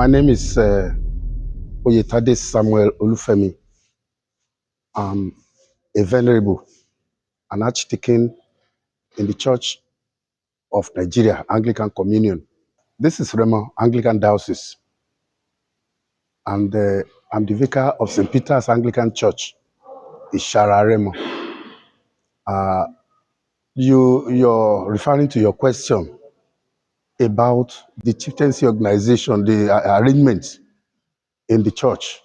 My name is Oyetade Samuel Olufemi. I'm a venerable, an archdeacon in the Church of Nigeria, Anglican Communion. This is Remo, Anglican Diocese, and I'm the vicar of St. Peter's Anglican Church, Isara, Remo. You're referring to your question about the chieftaincy organization, the arrangements in the church.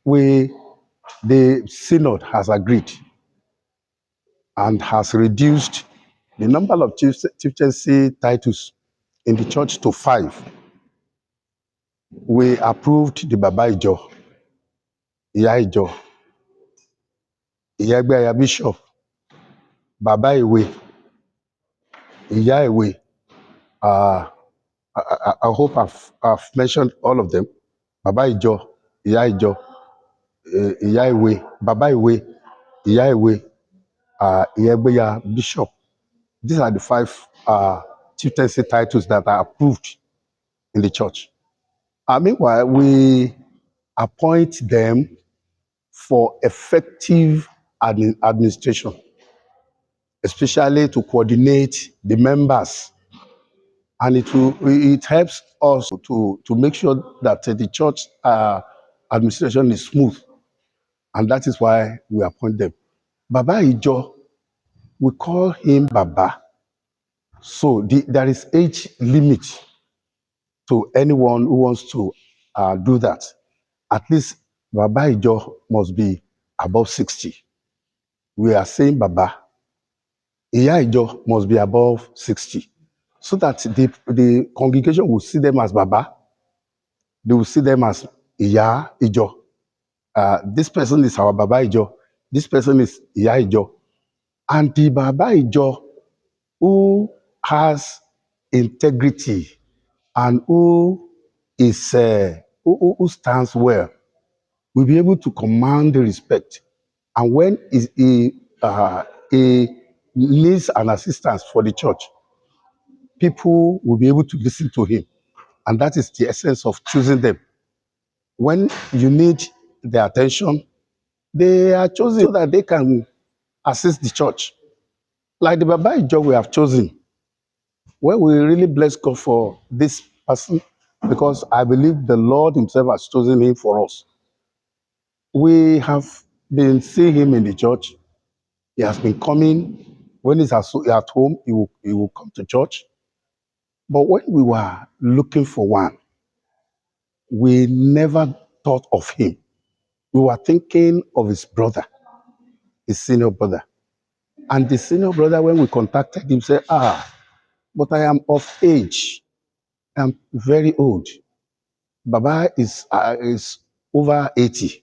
The synod has agreed and has reduced the number of chieftaincy titles in the church to 5. We approved the Baba Ijo, Iya Ijo, Iya Egbeaya Bishop, Baba Iwe, Iya Iwe. I hope I've mentioned all of them. Baba Ijo, Iya Ijo, Iya Iwe, Baba Iwe, Iya Iwe, Iya Egbeaya Bishop. These are the 5 chieftaincy titles that are approved in the church. Meanwhile, we appoint them for effective administration, especially to coordinate the members, and it helps us to make sure that the church administration is smooth, and that is why we appoint them. Baba Ijo, we call him Baba, so there is age limit to anyone who wants to do that. At least Baba Ijo must be above 60. We are saying Baba. Iya Ijo must be above 60. So that the congregation will see them as Baba. They will see them as Iya Ijo. This person is our Baba Ijo. This person is Iya Ijo. And the Baba Ijo who has integrity and who stands well will be able to command the respect. And when he needs an assistance for the church, people will be able to listen to him. And that is the essence of choosing them. When you need their attention, they are chosen so that they can assist the church. Like the Baba Ijo we have chosen. Well, we really bless God for this person because I believe the Lord himself has chosen him for us. We have been seeing him in the church. He has been coming. When he's at home, he will come to church. But when we were looking for one, we never thought of him. We were thinking of his brother, his senior brother. And the senior brother, when we contacted him, said, but I am of age. I'm very old. Baba is over 80.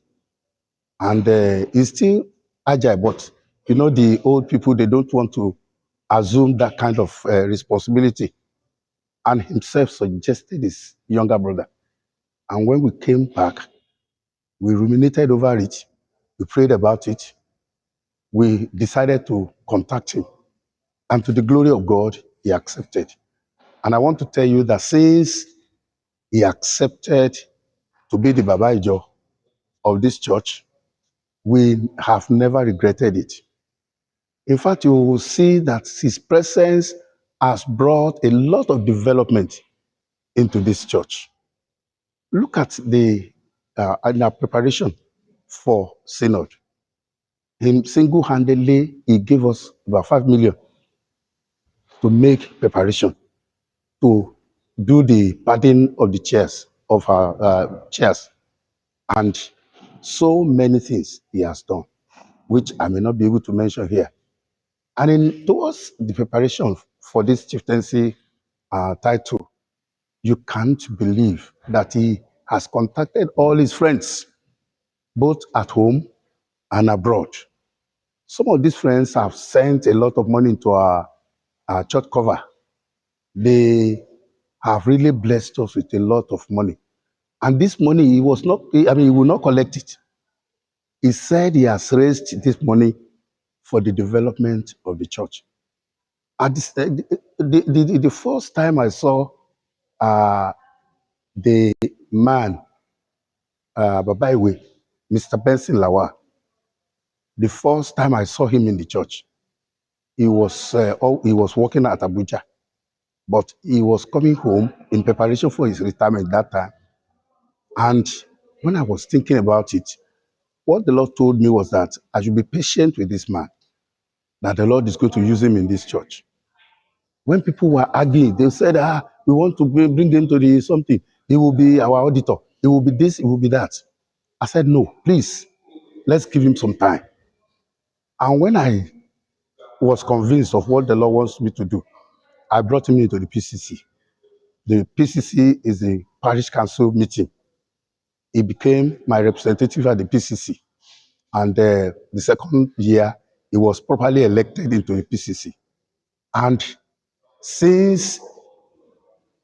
And he's still agile, but the old people, they don't want to assume that kind of responsibility. And himself suggested his younger brother. And when we came back, we ruminated over it. We prayed about it. We decided to contact him. And to the glory of God, he accepted. And I want to tell you that since he accepted to be the Baba Ijo of this church, we have never regretted it. In fact, you will see that his presence has brought a lot of development into this church. Look at our preparation for synod. Him single-handedly, he gave us about 5 million to make preparation, to do the padding of the chairs, of our chairs, and so many things he has done, which I may not be able to mention here. And towards the preparation for this chieftaincy title, you can't believe that he has contacted all his friends, both at home and abroad. Some of these friends have sent a lot of money into our church cover. They have really blessed us with a lot of money. And this money, he will not collect it. He said he has raised this money for the development of the church. At the first time I saw the man, Baba Iwe, Mr. Benson Lawa. The first time I saw him in the church, he was working at Abuja, but he was coming home in preparation for his retirement that time. And when I was thinking about it, what the Lord told me was that I should be patient with this man, that the Lord is going to use him in this church. When people were arguing, they said, we want to bring him to the something. He will be our auditor. He will be this, he will be that. I said, no, please, let's give him some time. And when I was convinced of what the Lord wants me to do, I brought him into the PCC. The PCC is a parish council meeting. He became my representative at the PCC. And the second year, he was properly elected into the PCC. And since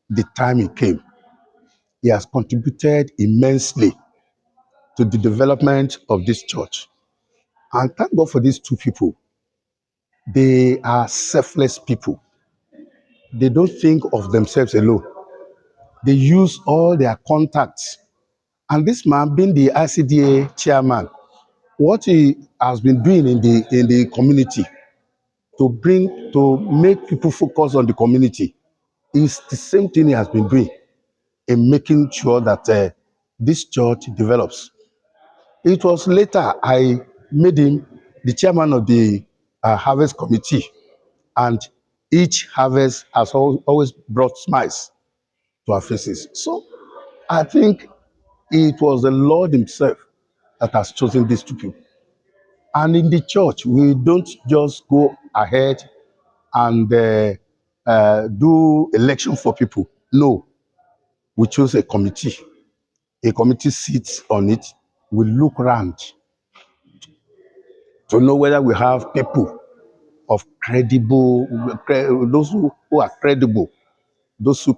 the time he came, he has contributed immensely to the development of this church. And thank God for these two people. They are selfless people. They don't think of themselves alone. They use all their contacts. And this man, being the ICDA chairman, what he has been doing in the community to make people focus on the community is the same thing he has been doing in making sure that this church develops. It was later I made him the chairman of the harvest committee, and each harvest has always brought smiles to our faces. So I think it was the Lord Himself that has chosen these two people. And in the church, we don't just go ahead and do election for people. No, we choose a committee. A committee sits on it. We look around to know whether we have people of credible, those who are credible, those who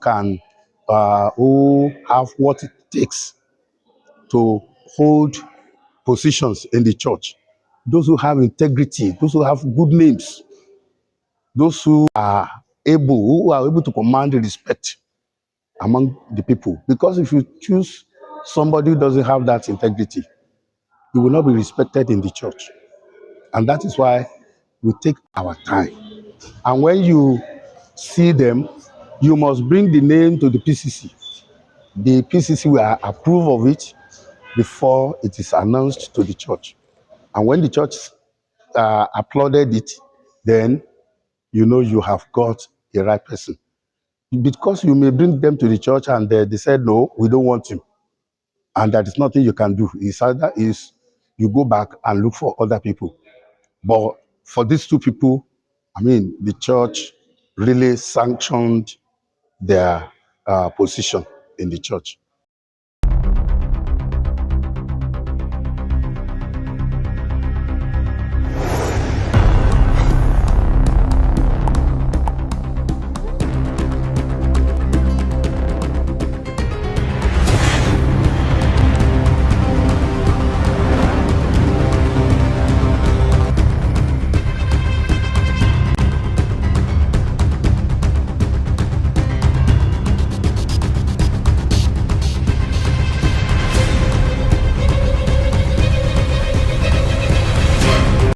have what it takes to hold positions in the church, those who have integrity, those who have good names, those who are able to command respect among the people. Because if you choose somebody who doesn't have that integrity, he will not be respected in the church. And that is why we take our time. And when you see them, you must bring the name to the PCC. The PCC will approve of it before it is announced to the church. And when the church applauded it, then you know you have got the right person. Because you may bring them to the church and they said, no, we don't want him. And that is nothing you can do. It's either is you go back and look for other people. But for these two people, I mean, the church really sanctioned their position in the church.